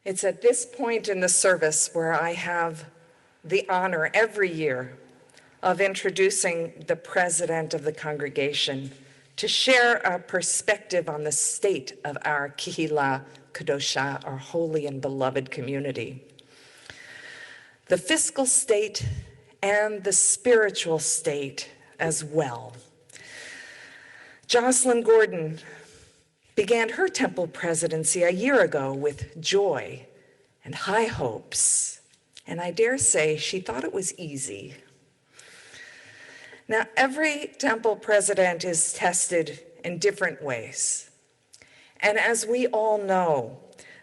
It's at this point in the service where I have the honor every year of introducing the president of the congregation to share a perspective on the state of our Kehillah Kadosha, our holy and beloved community. The fiscal state and the spiritual state as well. Jocelyn Gordon began her temple presidency a year ago with joy and high hopes, and I dare say she thought it was easy. Now, every temple president is tested in different ways, and as we all know,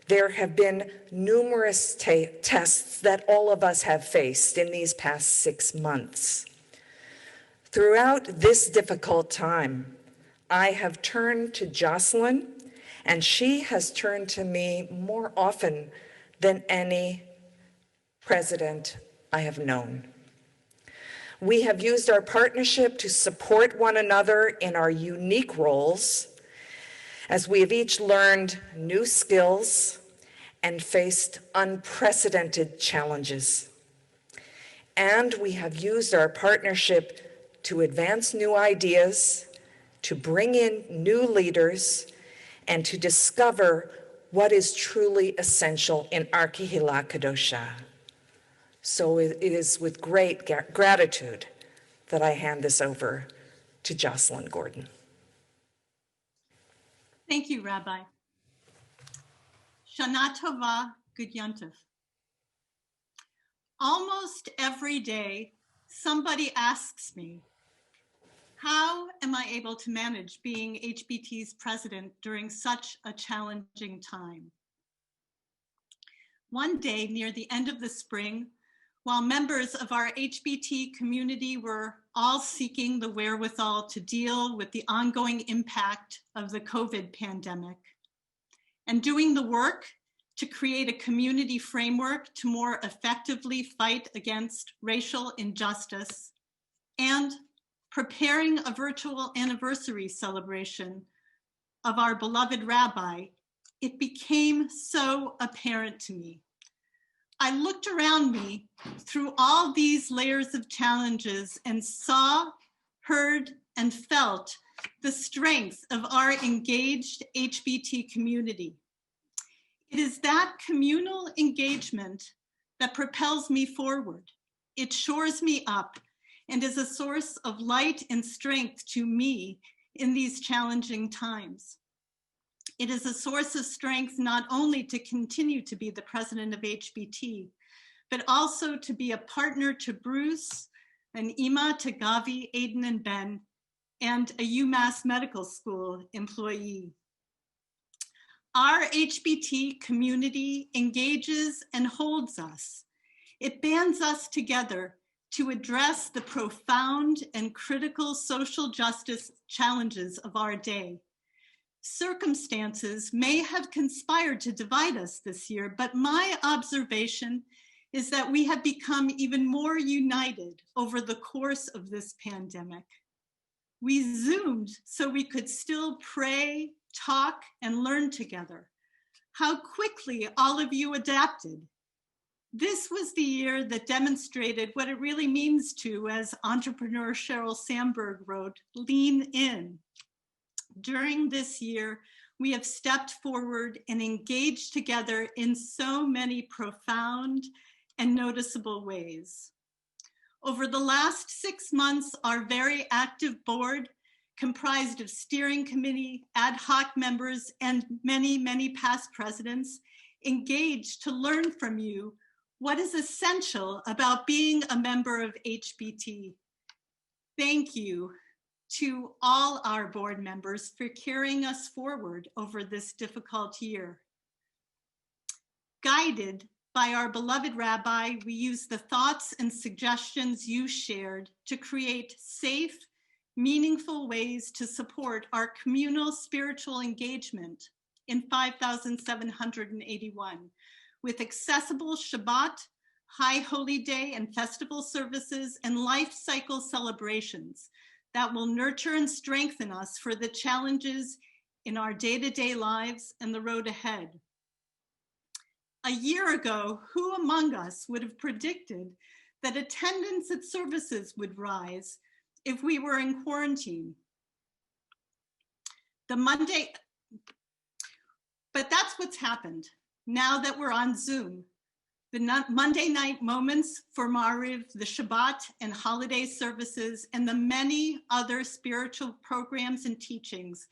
there have been numerous tests that all of us have faced in these past 6 months. Throughout this difficult time, I have turned to Jocelyn, and she has turned to me more often than any president I have known. We have used our partnership to support one another in our unique roles as we have each learned new skills and faced unprecedented challenges. And we have used our partnership to advance new ideas, to bring in new leaders, and to discover what is truly essential in our Kehillah Kadosha. So it is with great gratitude that I hand this over to Jocelyn Gordon. Thank you, Rabbi. Shana Tova, Good Yontif. Almost every day, somebody asks me, how am I able to manage being HBT's president during such a challenging time? One day near the end of the spring, while members of our HBT community were all seeking the wherewithal to deal with the ongoing impact of the COVID pandemic and doing the work to create a community framework to more effectively fight against racial injustice and preparing a virtual anniversary celebration of our beloved rabbi, it became so apparent to me. I looked around me through all these layers of challenges and saw, heard, and felt the strength of our engaged HBT community. It is that communal engagement that propels me forward. It shores me up and is a source of light and strength to me in these challenging times. It is a source of strength not only to continue to be the president of HBT, but also to be a partner to Bruce, an Ima to Gavi, Aiden, and Ben, and a UMass Medical School employee. Our HBT community engages and holds us. It bands us together to address the profound and critical social justice challenges of our day. Circumstances may have conspired to divide us this year, but my observation is that we have become even more united over the course of this pandemic. We Zoomed so we could still pray, talk, and learn together. How quickly all of you adapted. This was the year that demonstrated what it really means to, as entrepreneur Sheryl Sandberg wrote, lean in. During this year, we have stepped forward and engaged together in so many profound and noticeable ways. Over the last 6 months, our very active board, comprised of steering committee, ad hoc members, and many, many past presidents, engaged to learn from you what is essential about being a member of HBT. Thank you to all our board members for carrying us forward over this difficult year. Guided by our beloved rabbi, we use the thoughts and suggestions you shared to create safe, meaningful ways to support our communal spiritual engagement in 5,781 with accessible Shabbat, High Holy Day and festival services and life cycle celebrations that will nurture and strengthen us for the challenges in our day-to-day lives and the road ahead. A year ago, who among us would have predicted that attendance at services would rise if we were in quarantine? But that's what's happened. Now that we're on Zoom, the Monday night moments for Mariv, the Shabbat and holiday services, and the many other spiritual programs and teachings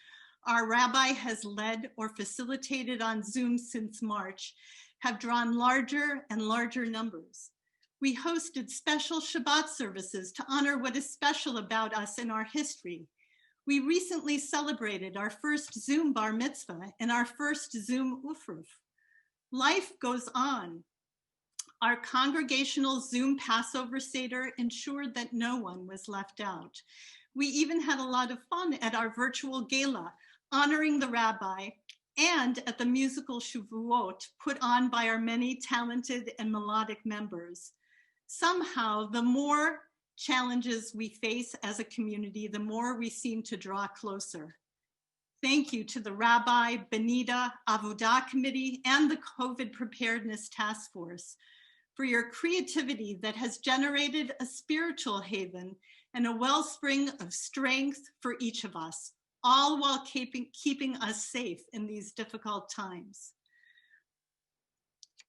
our rabbi has led or facilitated on Zoom since March have drawn larger and larger numbers. We hosted special Shabbat services to honor what is special about us in our history. We recently celebrated our first Zoom bar mitzvah and our first Zoom ufruf. Life goes on. Our congregational Zoom Passover Seder ensured that no one was left out. We even had a lot of fun at our virtual gala, honoring the rabbi, and at the musical Shavuot put on by our many talented and melodic members. Somehow, the more challenges we face as a community, the more we seem to draw closer. Thank you to the Rabbi, Benita, Avodah Committee, and the COVID Preparedness Task Force for your creativity that has generated a spiritual haven and a wellspring of strength for each of us, all while keeping us safe in these difficult times.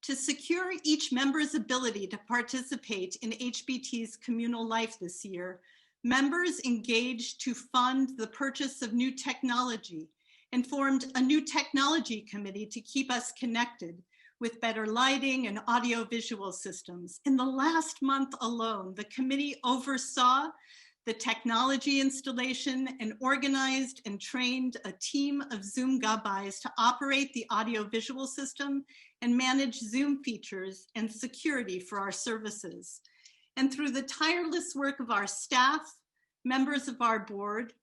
To secure each member's ability to participate in HBT's communal life this year, members engaged to fund the purchase of new technology and formed a new technology committee to keep us connected with better lighting and audio-visual systems. In the last month alone, the committee oversaw the technology installation and organized and trained a team of Zoom gabais to operate the audio-visual system and manage Zoom features and security for our services. And through the tireless work of our staff, members of our board,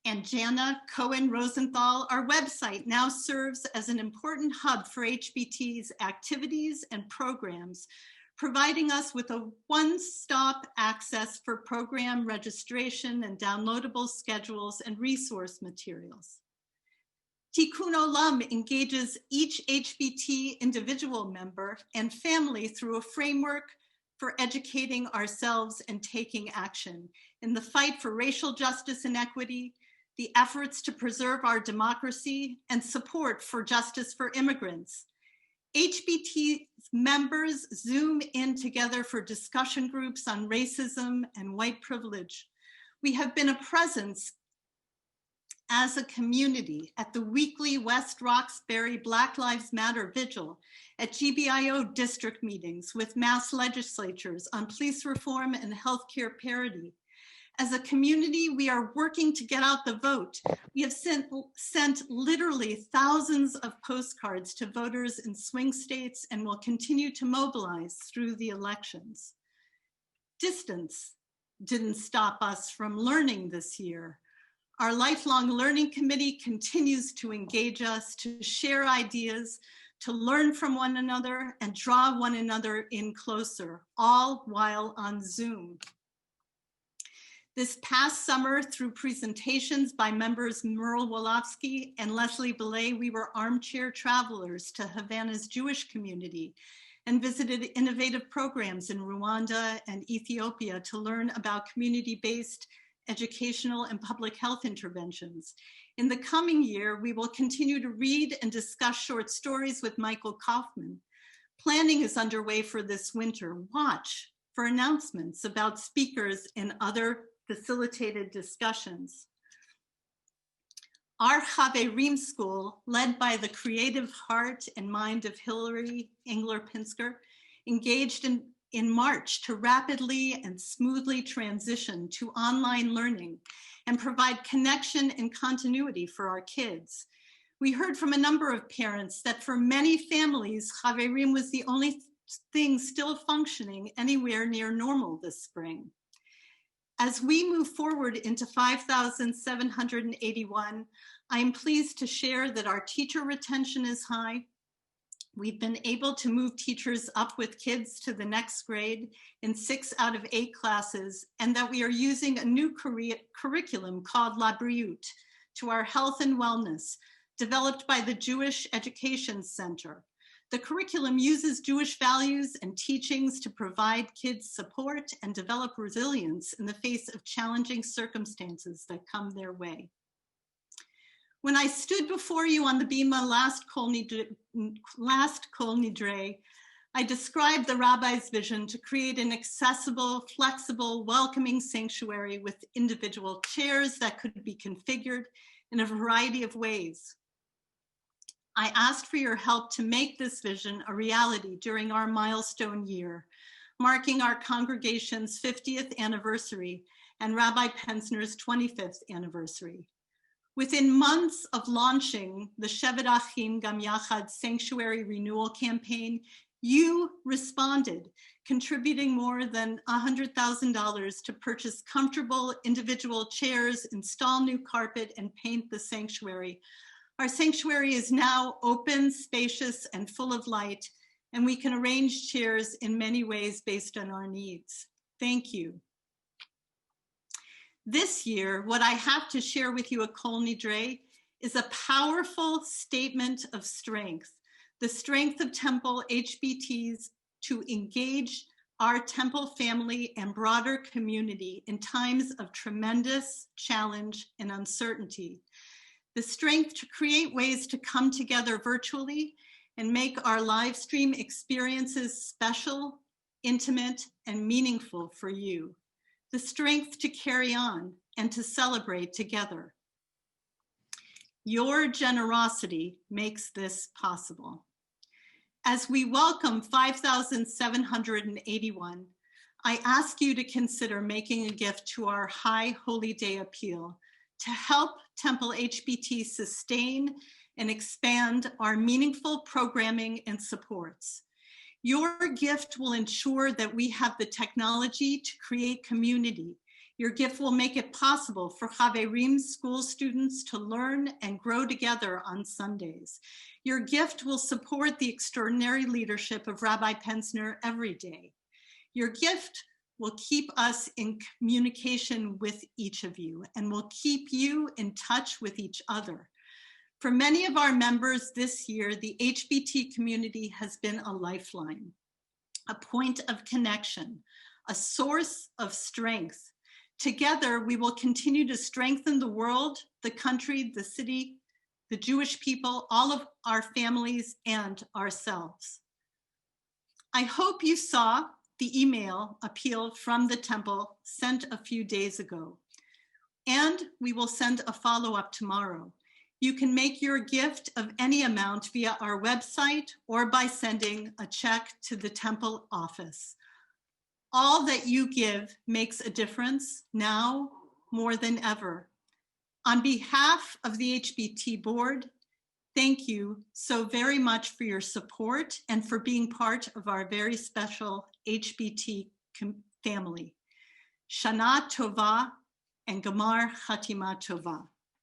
and Jana Cohen Rosenthal, our website now serves as an important hub for HBT's activities and programs, providing us with a one-stop access for program registration and downloadable schedules and resource materials. Tikkun Olam engages each HBT individual member and family through a framework for educating ourselves and taking action in the fight for racial justice and equity, the efforts to preserve our democracy, and support for justice for immigrants. HBT members Zoom in together for discussion groups on racism and white privilege. We have been a presence as a community at the weekly West Roxbury Black Lives Matter Vigil, at GBIO district meetings with Mass legislatures on police reform and healthcare parity. As a community, we are working to get out the vote. We have sent literally thousands of postcards to voters in swing states and will continue to mobilize through the elections. Distance didn't stop us from learning this year. Our Lifelong Learning Committee continues to engage us, to share ideas, to learn from one another and draw one another in closer, all while on Zoom. This past summer, through presentations by members Merle Wolofsky and Leslie Belay, we were armchair travelers to Havana's Jewish community and visited innovative programs in Rwanda and Ethiopia to learn about community-based educational and public health interventions. In the coming year, we will continue to read and discuss short stories with Michael Kaufman. Planning is underway for this winter. Watch for announcements about speakers and other facilitated discussions. Our Chaverim School, led by the creative heart and mind of Hillary Engler-Pinsker, engaged in March to rapidly and smoothly transition to online learning and provide connection and continuity for our kids. We heard from a number of parents that for many families, Chaverim was the only thing still functioning anywhere near normal this spring. As we move forward into 5,781, I am pleased to share that our teacher retention is high. We've been able to move teachers up with kids to the next grade in 6 out of 8 classes, and that we are using a new curriculum called La Briut to our health and wellness, developed by the Jewish Education Center. The curriculum uses Jewish values and teachings to provide kids support and develop resilience in the face of challenging circumstances that come their way. When I stood before you on the Bima last Kol Nidre, I described the rabbi's vision to create an accessible, flexible, welcoming sanctuary with individual chairs that could be configured in a variety of ways. I asked for your help to make this vision a reality during our milestone year, marking our congregation's 50th anniversary and Rabbi Pensner's 25th anniversary. Within months of launching the Shevet Achim Gam Yachad Sanctuary Renewal Campaign, you responded, contributing more than $100,000 to purchase comfortable individual chairs, install new carpet, and paint the sanctuary. Our sanctuary is now open, spacious, and full of light, and we can arrange chairs in many ways based on our needs. Thank you. This year, what I have to share with you at Kol Nidre is a powerful statement of strength, the strength of Temple HBTs to engage our Temple family and broader community in times of tremendous challenge and uncertainty. The strength to create ways to come together virtually and make our live stream experiences special, intimate, and meaningful for you. The strength to carry on and to celebrate together. Your generosity makes this possible. As we welcome 5,781, I ask you to consider making a gift to our High Holy Day Appeal to help Temple HBT sustain and expand our meaningful programming and supports. Your gift will ensure that we have the technology to create community. Your gift will make it possible for Chaverim school students to learn and grow together on Sundays. Your gift will support the extraordinary leadership of Rabbi Pensner every day. Your gift will keep us in communication with each of you and will keep you in touch with each other. For many of our members this year, the HBT community has been a lifeline, a point of connection, a source of strength. Together, we will continue to strengthen the world, the country, the city, the Jewish people, all of our families, and ourselves. I hope you saw the email appeal from the Temple sent a few days ago, and we will send a follow-up tomorrow. You can make your gift of any amount via our website or by sending a check to the Temple office. All that you give makes a difference now more than ever. On behalf of the HBT board, thank you so very much for your support and for being part of our very special HBT family. Shana Tova and Gamar Chatima Tova.